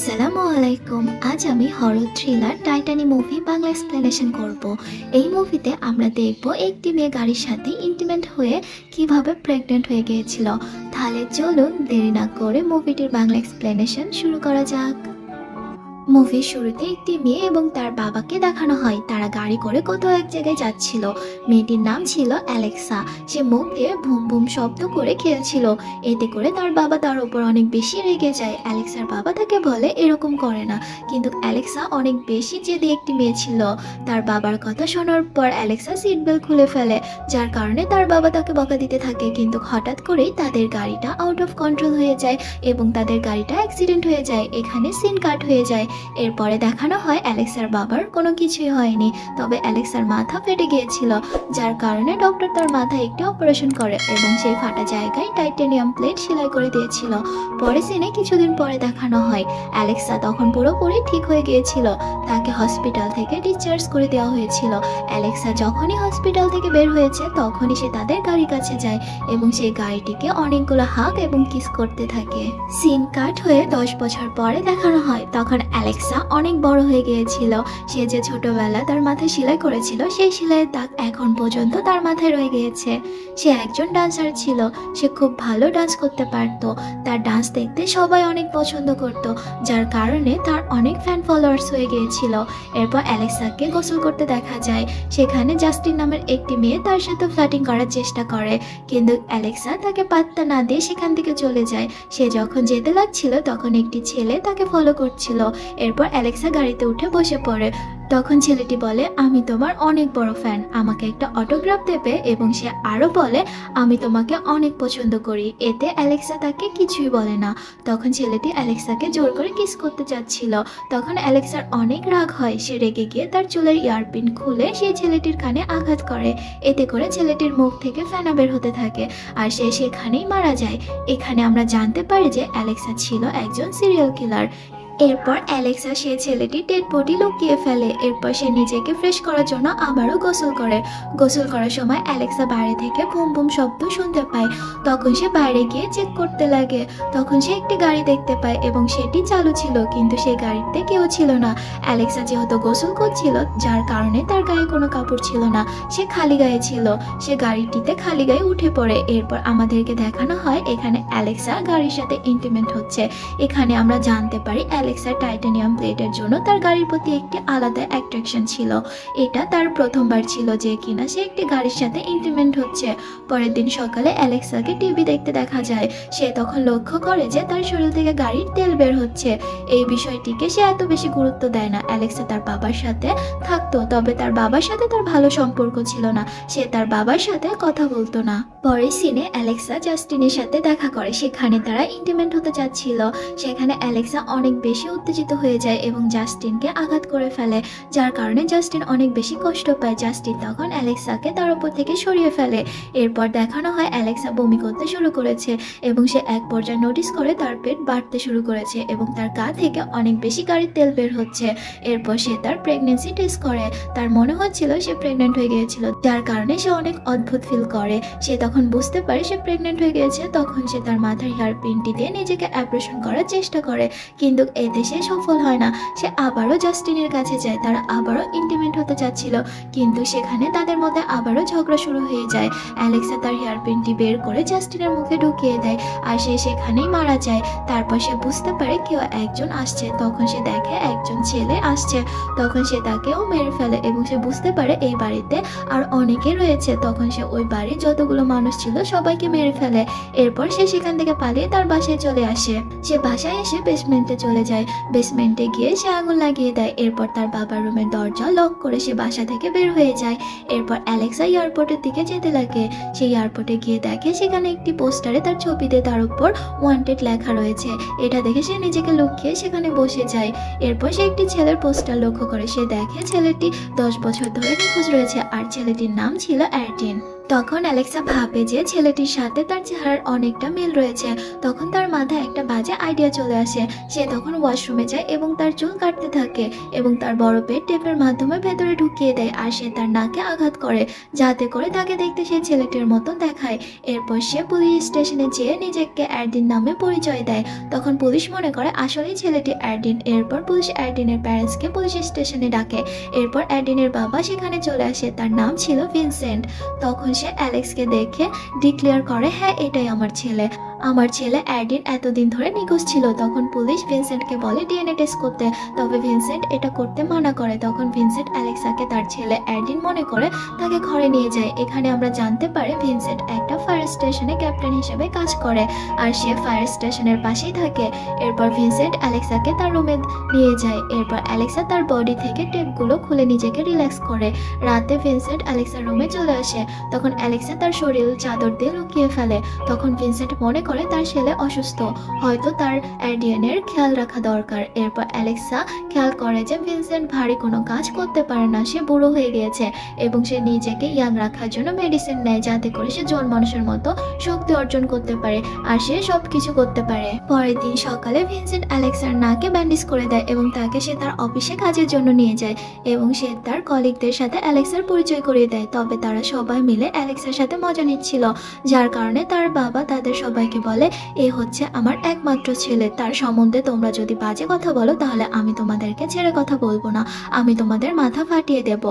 আসসালামু আলাইকুম। আজ আমি হরর থ্রিলার টাইটানি মুভি বাংলা এক্সপ্লেনেশন করব। এই মুভিতে আমরা দেখব একটি মেয়ে গাড়ির সাথে ইন্টিমেট হয়ে কিভাবে প্রেগনেন্ট হয়ে গিয়েছিল। তাহলে চলুন দেরি না করে মুভিটির বাংলা এক্সপ্লেনেশন শুরু করা যাক। মুভির শুরুতে একটি মেয়ে এবং তার বাবাকে দেখানো হয়। তারা গাড়ি করে কোথাও এক জায়গায় যাচ্ছিল। মেয়েটির নাম ছিল অ্যালেক্সা। সে মুখ দিয়ে ভুম ভুম শব্দ করে খেলছিল। এতে করে তার বাবা তার উপর অনেক বেশি রেগে যায়। অ্যালেক্সার বাবা তাকে বলে এরকম করে না, কিন্তু অ্যালেক্সা অনেক বেশি জেদি একটি মেয়ে ছিল। তার বাবার কথা শোনার পর অ্যালেক্সা সিট বেল্ট খুলে ফেলে, যার কারণে তার বাবা তাকে বকা দিতে থাকে। কিন্তু হঠাৎ করেই তাদের গাড়িটা আউট অফ কন্ট্রোল হয়ে যায় এবং তাদের গাড়িটা অ্যাক্সিডেন্ট হয়ে যায়। এখানে সিন কাট হয়ে যায়। এরপরে দেখানো হয় অ্যালেক্সার বাবার কোনো কিছুই হয়নি, তবে অ্যালেক্সার মাথা ফেটে গিয়েছিল, যার কারণে ডক্টর তার মাথায় একটি অপারেশন করে এবং সেই ফাটা জায়গায় টাইটানিয়াম প্লেট সেলাই করে দিয়েছিল। পরে সিনে কিছুদিন পরে দেখানো হয় অ্যালেক্সা তখন পুরোপুরি ঠিক হয়ে গিয়েছিল। তাকে হসপিটাল থেকে ডিসচার্জ করে দেওয়া হয়েছিল। অ্যালেক্সা যখনই হসপিটাল থেকে বের হয়েছে তখনই সে তাদের গাড়ির কাছে যায় এবং সেই গাড়িটিকে অনেকগুলো হাগ এবং কিস করতে থাকে। সিন কাট হয়ে 10 বছর পরে দেখানো হয় তখন অ্যালেক্সা অনেক বড় হয়ে গিয়েছিল। সে যে ছোটবেলা তার মাথায় সেলাই করেছিল সেই সেলাইয়ের দাগ এখন পর্যন্ত তার মাথায় রয়ে গিয়েছে। সে একজন ডান্সার ছিল। সে খুব ভালো ডান্স করতে পারত। তার ডান্স দেখতে সবাই অনেক পছন্দ করত, যার কারণে তার অনেক ফ্যান ফলোয়ার্স হয়ে গিয়েছিল। এরপর অ্যালেক্সাকে গোসল করতে দেখা যায়। সেখানে জাস্টিন নামের একটি মেয়ে তার সাথে ফ্লার্টিং করার চেষ্টা করে, কিন্তু অ্যালেক্সা তাকে পাত্তা না দিয়ে সেখান থেকে চলে যায়। সে যখন যেতে লাগছিল তখন একটি ছেলে তাকে ফলো করছিল। এরপর অ্যালেক্সা গাড়িতে উঠে বসে পড়ে। তখন ছেলেটি বলে, আমি তোমার অনেক বড় ফ্যান, আমাকে একটা অটোগ্রাফ দেবে? এবং সে আরও বলে, আমি তোমাকে অনেক পছন্দ করি। এতে অ্যালেক্সা তাকে কিছুই বলে না। তখন ছেলেটি অ্যালেক্সাকে জোর করে কিস করতে চাচ্ছিল। তখন অ্যালেক্সার অনেক রাগ হয়। সে রেগে গিয়ে তার চুলের ইয়ারপিন খুলে সেই ছেলেটির কানে আঘাত করে। এতে করে ছেলেটির মুখ থেকে ফেনা বের হতে থাকে আর সে সেখানেই মারা যায়। এখানে আমরা জানতে পারি যে অ্যালেক্সা ছিল একজন সিরিয়াল কিলার। এরপর অ্যালেক্সা সে ছেলেটি ডেড বডি লুকিয়ে ফেলে। এরপর সে নিজেকে ফ্রেশ করার জন্য আবারও গোসল করে। গোসল করার সময় অ্যালেক্সা বাইরে থেকে বুম বুম শব্দ শুনতে পায়। তখন সে বাইরে গিয়ে চেক করতে লাগে। তখন সে একটি গাড়ি দেখতে পায় এবং সেটি চালু ছিল, কিন্তু সেই গাড়িতে কেউ ছিল না। অ্যালেক্সা যেহেতু গোসল করছিল, যার কারণে তার গায়ে কোনো কাপড় ছিল না, সে খালি গায়ে ছিল। সে গাড়িটিতে খালি গায়ে উঠে পড়ে। এরপর আমাদেরকে দেখানো হয় এখানে অ্যালেক্সা গাড়ির সাথে ইন্টিমেট হচ্ছে। এখানে আমরা জানতে পারি অ্যালেক্সার টাইটানিয়াম প্লেটের জন্য তার গাড়ির প্রতি একটি আলাদা অ্যাট্রাকশন ছিল। এটা তার প্রথমবার ছিল যে কিনা সে একটি গাড়ির সাথে ইন্টিমেট হচ্ছে। পরের দিন সকালে অ্যালেক্সাকে টিভি দেখতে দেখা যায়। সে তখন লক্ষ্য করে যে তার শরীর থেকে গাড়ির তেল বের হচ্ছে। এই বিষয়টিকে সে এত বেশি গুরুত্ব দেয় না। অ্যালেক্সা তার বাবার সাথে থাকতো, তবে তার বাবার সাথে তার ভালো সম্পর্ক ছিল না। সে তার বাবার সাথে কথা বলতো না। পরের সিনে অ্যালেক্সা জাস্টিনের সাথে দেখা করে। সেখানে তারা ইন্টিমেট হতে যাচ্ছিল। সেখানে অ্যালেক্সা অনেক বেশি উত্তেজিত হয়ে যায় এবং জাস্টিনকে আঘাত করে ফেলে, যার কারণে জাস্টিন অনেক বেশি কষ্ট পায়। জাস্টিন তখন অ্যালেক্সাকে তার উপর থেকে সরিয়ে ফেলে। এরপর দেখানো হয় অ্যালেক্সা বমি করতে শুরু করেছে এবং সে এক পর্যায়ে নোটিস করে তার পেট বাড়তে শুরু করেছে এবং তার গা থেকে অনেক বেশি গাড়ির তেল বের হচ্ছে। এরপর সে তার প্রেগনেন্সি টেস্ট করে। তার মনে হচ্ছিল সে প্রেগনেন্ট হয়ে গিয়েছিল, যার কারণে সে অনেক অদ্ভুত ফিল করে। সে তখন বুঝতে পারে সে প্রেগনেন্ট হয়ে গিয়েছে। তখন সে তার মাথার হেয়ার পিনটি দিয়ে নিজেকে অপারেশন করার চেষ্টা করে, কিন্তু এতে সে সফল হয় না। সে আবারও জাস্টিনের কাছে যায়। তারা আবারও ইন্টিমেট হতে চাচ্ছিল, কিন্তু সেখানে তাদের মধ্যে আবারও ঝগড়া শুরু হয়ে যায়। অ্যালেক্সা তার হেয়ার পিনটি বের করে জাস্টিনের মুখে ঢুকিয়ে দেয় আর সে সেখানেই মারা যায়। তারপর সে বুঝতে পারে কেউ একজন আসছে। তখন সে দেখে একজন ছেলে আসছে। তখন সে তাকেও মেরে ফেলে এবং সে বুঝতে পারে এই বাড়িতে আর অনেকে রয়েছে। তখন সে ওই বাড়ির যতগুলো মানুষ ছিল সবাইকে মেরে ফেলে। এরপর সে সেখান থেকে পালিয়ে তার বাসায় চলে আসে। সে বাসায় এসে বেসমেন্টে চলে যায়। বেসমেন্টে গিয়ে সে আগুন লাগিয়ে দেয়। এরপর তার বাবার রুমের দরজা লক করে সে বাসা থেকে বের হয়ে যায়। এরপর অ্যালেক্সা এয়ারপোর্টের দিকে যেতে লাগে। সে এয়ারপোর্টে গিয়ে দেখে সেখানে একটি পোস্টারে তার ছবিতে তার উপর ওয়ান্টেড লেখা রয়েছে। এটা দেখে সে নিজেকে লুকিয়ে সেখানে বসে যায়। এরপর সে একটি ছেলের পোস্টার লক্ষ্য করে। সে দেখে ছেলেটি 10 বছর ধরে নিখোঁজ রয়েছে আর ছেলেটির নাম ছিল অ্যারটিন। তখন অ্যালেক্সা ভাবে যে ছেলেটির সাথে তার চেহারার অনেকটা মিল রয়েছে। তখন তার মাথায় একটা বাজে আইডিয়া চলে আসে। সে তখন ওয়াশরুমে যায় এবং তার চুল কাটতে থাকে এবং তার বড় পেট টেপের মাধ্যমে ভেতরে ঢুকিয়ে দেয় আর সে তার নাকে আঘাত করে, যাতে করে তাকে দেখতে সেই ছেলেটির মতো দেখায়। এরপর সে পুলিশ স্টেশনে যেয়ে নিজেকে অ্যারডিন নামে পরিচয় দেয়। তখন পুলিশ মনে করে আসলেই ছেলেটি অ্যারডিন। এরপর পুলিশ অ্যারডিনের প্যারেন্টসকে পুলিশ স্টেশনে ডাকে। এরপর অ্যারডিনের বাবা সেখানে চলে আসে, তার নাম ছিল ভিনসেন্ট। তখন সে অ্যালেক্সকে দেখে ডিক্লেয়ার করে, হ্যাঁ এটাই আমার ছেলে অ্যারডিন এতদিন ধরে নিখোঁজ ছিল। তখন পুলিশ ভিনসেন্টকে বলে ডিএনএ টেস্ট করতে, তবে ভিনসেন্ট এটা করতে মানা করে। তখন ভিনসেন্ট অ্যালেক্সাকে তার ছেলে অ্যারডিন মনে করে তাকে ঘরে নিয়ে যায়। এখানে আমরা জানতে পারি ভিনসেন্ট একটা ফায়ার স্টেশনে ক্যাপ্টেন হিসেবে কাজ করে আর সে ফায়ার স্টেশনের পাশেই থাকে। এরপর ভিনসেন্ট অ্যালেক্সাকে তার রুমে নিয়ে যায়। এরপর অ্যালেক্সা তার বডি থেকে টেপগুলো খুলে নিজেকে রিল্যাক্স করে। রাতে ভিনসেন্ট অ্যালেক্সার রুমে চলে আসে। তখন অ্যালেক্সা তার শরীর চাদর দিয়ে লুকিয়ে ফেলে। তখন ভিনসেন্ট মনে করে তার ছেলে অসুস্থ, হয়তো তার অ্যারডিনের খেয়াল রাখা দরকার। এরপর অ্যালেক্সা খেয়াল করে যে ভিনসেন্ট ভারী কোনো কাজ করতে পারে না, সে বুড়ো হয়ে গিয়েছে এবং সে নিজেকে ইয়াং রাখার জন্য মেডিসিন নেয়, যাতে করে সে জন মানুষের মতো শক্তি অর্জন করতে পারে আর সে সবকিছু করতে পারে। পরের দিন সকালে ভিনসেন্ট অ্যালেক্সার নাকে ব্যান্ডেজ করে দেয় এবং তাকে সে তার অফিসে কাজের জন্য নিয়ে যায় এবং সে তার কলিগদের সাথে অ্যালেক্সার পরিচয় করিয়ে দেয়। তবে তারা সবাই মিলে অ্যালেক্সার সাথে মজা নিচ্ছিল, যার কারণে তার বাবা তাদের সবাইকে বলে, এ হচ্ছে আমার একমাত্র ছেলে, তার সম্বন্ধে তোমরা যদি বাজে কথা বলো তাহলে আমি তোমাদেরকে ছেড়ে কথা বলবো না, আমি তোমাদের মাথা ফাটিয়ে দেব।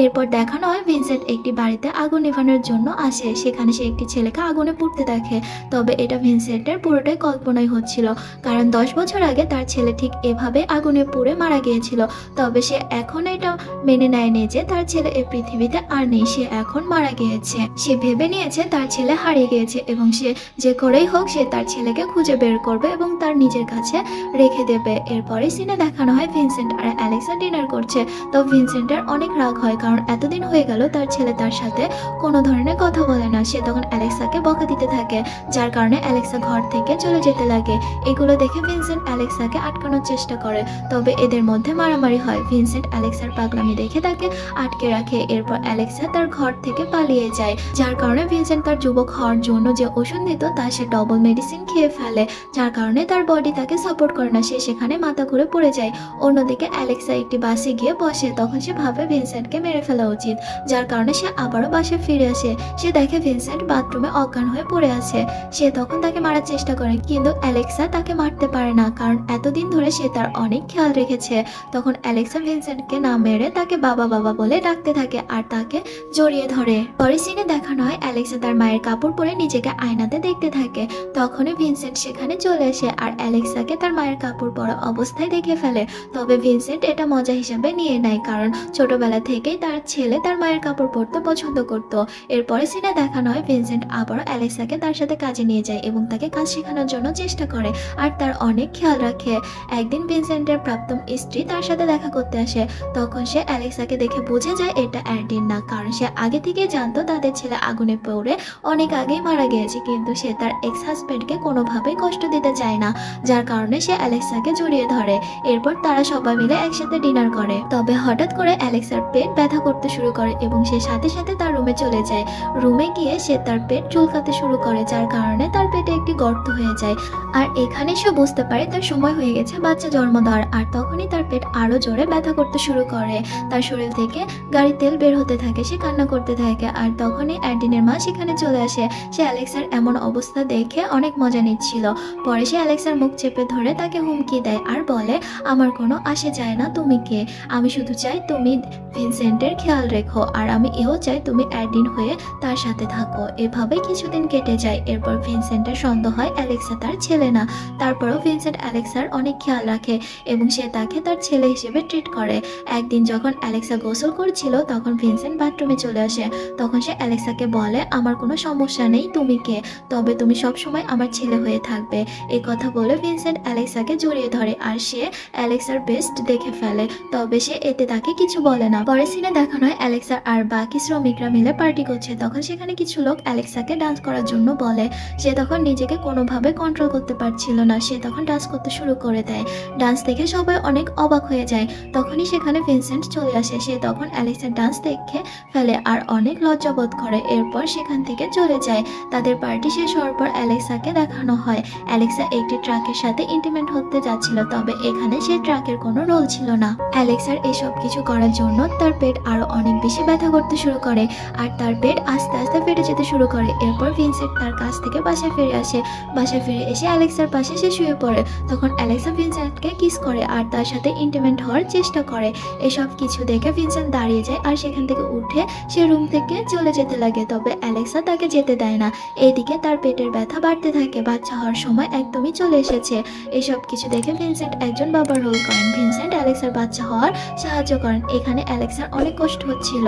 এরপর দেখানো হয় ভিনসেন্ট একটি বাড়িতে আগুন নেভানোর জন্য আসে। সেখানে সে একটি ছেলেকে আগুনে পুড়তে দেখে। তবে এটা ভিনসেন্টের পুরোটাই কল্পনাই হচ্ছিল, কারণ 10 বছর আগে তার ছেলে ঠিক এভাবে আগুনে পুড়ে মারা গিয়েছিল। তবে সে এখন এটা মেনে নেয়নি যে তার ছেলে এই পৃথিবীতে আর নেই, সে এখন মারা গিয়েছে। সে ভেবে নিয়েছে তার ছেলে হারিয়ে গিয়েছে এবং সে যে করেই হোক সে তার ছেলেকে খুঁজে বের করবে এবং তার নিজের কাছে রেখে দেবে। এরপরে সিনে দেখানো হয় ভিনসেন্ট আর অ্যালেক্সা ডিনার করছে। তো ভিনসেন্টের অনেক রাগ হয়, কারণ এতদিন হয়ে গেল তার ছেলে তার সাথে কোনো ধরনের কথা বলে না। সে তখন অ্যালেক্সাকে বকা দিতে থাকে, যার কারণে অ্যালেক্সা ঘর থেকে চলে যেতে লাগে। এগুলো দেখে ভিনসেন্ট অ্যালেক্সাকে আটকানোর চেষ্টা করে, তবে এদের মধ্যে মারামারি হয়। ভিনসেন্ট অ্যালেক্সার পাগলামি দেখে তাকে আটকে রাখে। এরপর অ্যালেক্সা তার ঘর থেকে পালিয়ে যায়, যার কারণে ভিনসেন্ট তার যুবক হওয়ার জন্য যে ওষুধ দিত তা সে ডবল মেডিসিন খেয়ে ফেলে, যার কারণে তার বডি তাকে সাপোর্ট করে না, সে সেখানে মাথা ঘুরে পড়ে যায়। অন্যদিকে অ্যালেক্সা একটি বাসে গিয়ে বসে। তখন সে ভাবে ভিনসেন্টকে মেরে ফেলা উচিত, যার কারণে সে আবারও বাসে ফিরে আসে। সে দেখে ভিনসেন্ট বাথরুমে অজ্ঞান হয়ে পড়ে আছে। সে তখন তাকে মারার চেষ্টা করে, কিন্তু অ্যালেক্সা তাকে মারতে পারে না, কারণ এতদিন ধরে সে তার অনেক খেয়াল রেখেছে। তখন অ্যালেক্সা ভিনসেন্টকে না মেরে তাকে বাবা বাবা বলে ডাকতে থাকে আর তাকে জড়িয়ে ধরে। পরে সিনে দেখানো হয় অ্যালেক্সা তার মায়ের কাপড় পরে নিজেকে আয়নাতে দেখতে থাকে। তখনই ভিনসেন্ট সেখানে চলে আসে আর অ্যালেক্সাকে তার মায়ের কাপড় পরা অবস্থায় দেখে ফেলে। তবে ভিনসেন্ট এটা মজা হিসেবে নিয়ে নেয়, কারণ ছোটবেলা থেকেই তার ছেলে তার মায়ের কাপড় পরতে পছন্দ করত। এরপরে সিনে দেখানো হয় ভিনসেন্ট আবারও অ্যালেক্সাকে তার সাথে কাজে নিয়ে যায় এবং তাকে কাজ শেখানোর জন্য চেষ্টা করে আর তার অনেক খেয়াল রাখে। একদিন ভিনসেন্টের প্রাক্তন স্ত্রী তার সাথে দেখা করতে আসে। তখন সে অ্যালেক্সাকে দেখে বুঝে যায় এটা অ্যারডিন না, কারণ সে আগে থেকে জানতো তাদের ছেলে আগুনে পড়ে অনেক আগেই মারা গিয়েছে, কিন্তু সে তার এক্স হাজবেন্ডকে কোনোভাবেই কষ্ট দিতে চায় না, যার কারণে সে অ্যালেক্সাকে জড়িয়ে ধরে। এরপর তারা সবাই মিলে একসাথে ডিনার করে। তবে হঠাৎ করে অ্যালেক্সার পেট ব্যথা করতে শুরু করে এবং সে সাথে সাথে তার রুমে চলে যায়। রুমে গিয়ে সে তার পেট চুলকাতে শুরু করে, যার কারণে তার পেটে একটি গর্ত হয়ে যায়। আর এখানে সে বুঝতে পারে তার সময় হয়ে গেছে বাচ্চা জন্ম দেওয়ার। আর তখনই তার পেট আরো জোরে ব্যথা করতে শুরু করে, তার শরীর থেকে গাড়ির তেল বের হতে থাকে, সে কান্না করতে থাকে। আর তখনই অ্যারডিনের মা সেখানে চলে আসে। সে অ্যালেক্সার এমন অবস্থা দেখে অনেক মজা নিচ্ছিল। পরে সে অ্যালেক্সার মুখ চেপে ধরে তাকে হুমকি দেয় আর বলে, আমার কোনো আসে যায় না তুমি কে, আমি শুধু চাই তুমি ভিনসেন্টের খেয়াল রেখো আর আমি এও চাই তুমি অ্যারডিন হয়ে তার সাথে থাকো। এভাবে কিছুদিন কেটে যায়। এরপর ভিনসেন্টের সন্দেহ হয় অ্যালেক্সা তার ছেলে না। তারপরেও ভিনসেন্ট অ্যালেক্সার অনেক খেয়াল রাখে এবং সে তাকে তার ছেলে হিসেবে ট্রিট করে। একদিন যখন অ্যালেক্সা গোসল করছিল তখন ভিনসেন্ট বাথরুমে চলে আসে। তখন সে অ্যালেক্সাকে বলে, আমার কোনো সমস্যা নেই, তুমি কে, তবে তুমি সবসময় আমার ছেলে হয়ে থাকবে। এই কথা বলে ভিনসেন্ট অ্যালেক্সাকে জড়িয়ে ধরে আর সে অ্যালেক্সার বেস্ট দেখে ফেলে, তবে সে এতে তাকে কিছু বলে না। পরের সিনে দেখানো হয় অ্যালেক্সা আর বাকি শ্রমিকরা মিলে পার্টি করছে। তখন সেখানে কিছু লোক অ্যালেক্সাকে ডান্স করার জন্য বলে। সে তখন নিজেকে কোনোভাবে কন্ট্রোল করতে পারছিল না, সে তখন ডান্স করতে শুরু করে দেয়। ডান্স দেখে সবাই অনেক অবাক হয়ে যায়। তখনই সেখানে ভিনসেন্ট চলে আসে। সে তখন অ্যালেক্সার ডান্স দেখে ফেলে আর অনেক লজ্জাবোধ করে। এরপর সেখান থেকে চলে যায়। তাদের পার্টি শেষ হওয়ার পর অ্যালেক্সাকে দেখানো হয় অ্যালেক্সা একটি ট্রাকের সাথে ইন্টিমেট হতে যাচ্ছিল, তবে এখানে সে ট্রাকের কোনো রোল ছিল না। অ্যালেক্সার এসব কিছু করার জন্য তার পেট আরো অনেক বেশি ব্যথা করতে শুরু করে আর তার পেট আস্তে আস্তে ফেটে যেতে শুরু করে। এরপর ভিনসেন্ট তার কাছ থেকে বাসায় ফিরে আসে। বাসায় ফিরে এসে অ্যালেক্সার পাশে সে শুয়ে পড়ে। তখন অ্যালেক্সা ভিনসেন্টকে কিস করে আর তার সাথে ইন্টিমেট হওয়ার চেষ্টা করে। এসব কিছু দেখে ভিনসেন্ট দাঁড়িয়ে যায় আর সেখান থেকে উঠে সে রুম থেকে চলে যেতে লাগে, তবে অ্যালেক্সা তাকে যেতে দেয় না। এইদিকে তার পেটের ব্যথা বাড়তে থাকে। বাচ্চা হওয়ার সময় একদমই চলে এসেছে। এসব কিছু দেখে ভিনসেন্ট একজন বাবার রোল করেন। ভিনসেন্ট অ্যালেক্সার বাচ্চা হওয়ার সাহায্য করেন। এখানে অ্যালেক্সার অনেক কষ্ট হচ্ছিল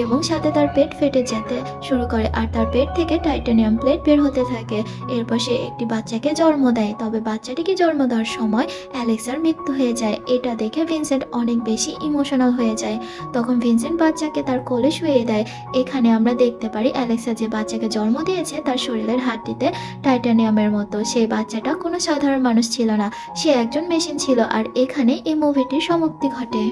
এবং সাথে তার পেট ফেটে যেতে শুরু করে আর তার পেট থেকে টাইটানিয়াম প্লেট বের হতে থাকে। এরপর সে একটি বাচ্চাকে জন্ম দেয়, তবে বাচ্চাটিকে জন্ম দেওয়ার সময় অ্যালেক্সার মৃত্যু হয়ে যায়। এটা দেখে ভিনসেন্ট অনেক বেশি ইমোশনাল হয়ে যায়। তখন ভিনসেন্ট বাচ্চাকে তার কোলে শুয়ে দেয়। এখানে আমরা দেখতে পারি অ্যালেক্সা যে বাচ্চাকে জন্ম দিয়েছে তার শরীরের হাড্ডিতে টাইটানিয়ামের মতো। সেই বাচ্চাটা কোনো সাধারণ মানুষ ছিল না, সে একজন মেশিন ছিল। আর এখানে এই মুভিটির সমাপ্তি ঘটে।